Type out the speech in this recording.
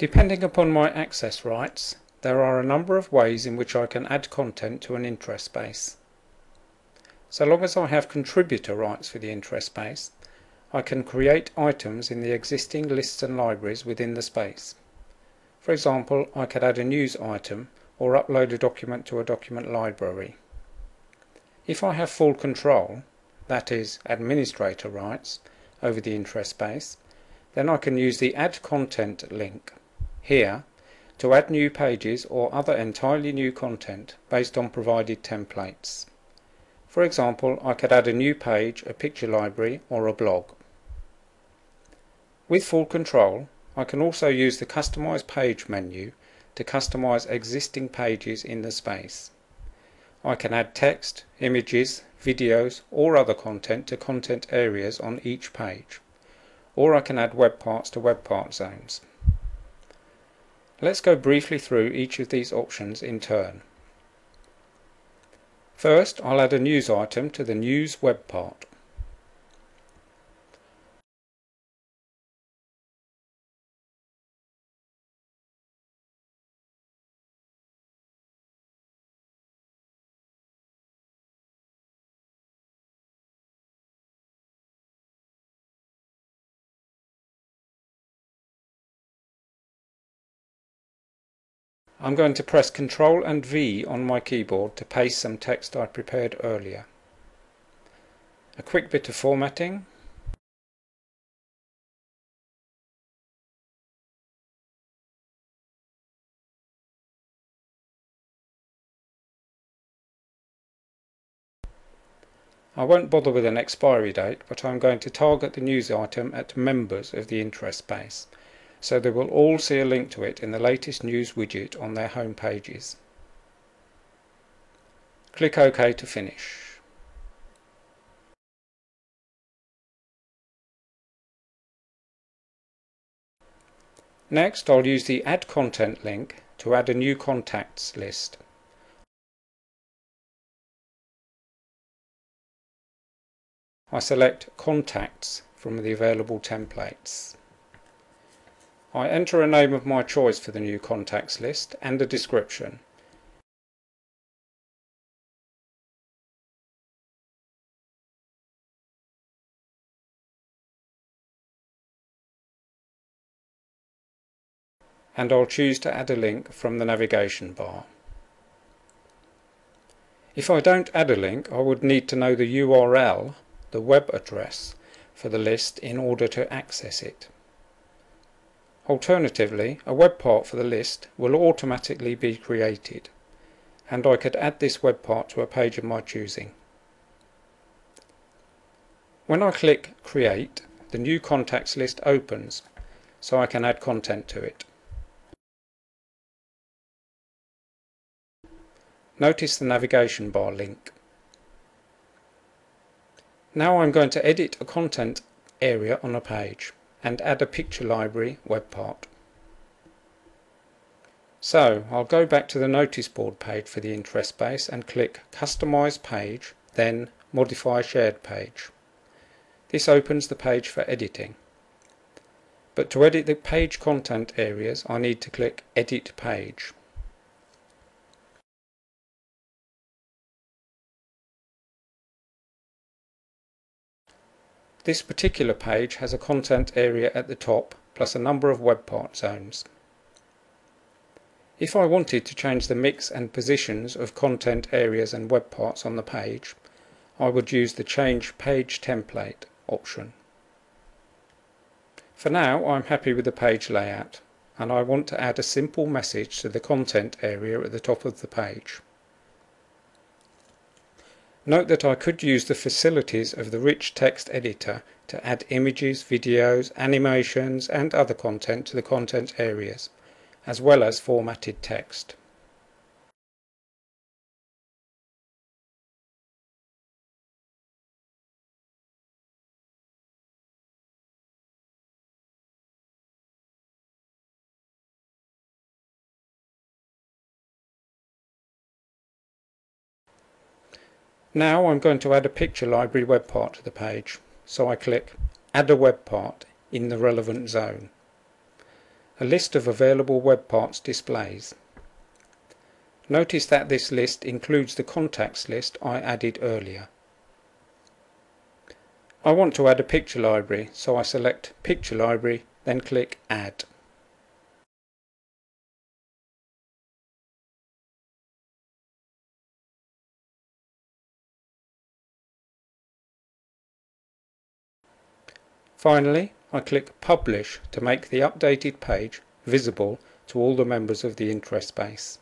Depending upon my access rights, there are a number of ways in which I can add content to an interest space. So long as I have contributor rights for the interest space, I can create items in the existing lists and libraries within the space. For example, I could add a news item or upload a document to a document library. If I have full control, that is, administrator rights, over the interest space, then I can use the Add Content link here to add new pages or other entirely new content based on provided templates. For example, I could add a new page, a picture library, or a blog. With full control, I can also use the Customize Page menu to customize existing pages in the space. I can add text, images, videos, or other content to content areas on each page, or I can add web parts to web part zones. Let's go briefly through each of these options in turn. First, I'll add a news item to the news web part. I'm going to press Ctrl and V on my keyboard to paste some text I prepared earlier. A quick bit of formatting. I won't bother with an expiry date, but I'm going to target the news item at members of the interest space, so they will all see a link to it in the latest news widget on their home pages. Click OK to finish. Next, I'll use the Add Content link to add a new contacts list. I select Contacts from the available templates. I enter a name of my choice for the new contacts list and a description. And I'll choose to add a link from the navigation bar. If I don't add a link, I would need to know the URL, the web address, for the list in order to access it. Alternatively, a web part for the list will automatically be created, and I could add this web part to a page of my choosing. When I click Create, the new contacts list opens, so I can add content to it. Notice the navigation bar link. Now I'm going to edit a content area on a page and add a picture library web part. So I'll go back to the notice board page for the interest space and click Customize Page, then Modify Shared Page. This opens the page for editing. But to edit the page content areas, I need to click Edit Page. This particular page has a content area at the top, plus a number of web part zones. If I wanted to change the mix and positions of content areas and web parts on the page, I would use the Change Page Template option. For now, I'm happy with the page layout, and I want to add a simple message to the content area at the top of the page. Note that I could use the facilities of the rich text editor to add images, videos, animations and other content to the content areas, as well as formatted text. Now I'm going to add a picture library web part to the page, so I click Add a web part in the relevant zone. a list of available web parts displays. Notice that this list includes the contacts list I added earlier. I want to add a picture library, so I select Picture Library, then click Add. Finally, I click Publish to make the updated page visible to all the members of the interest base.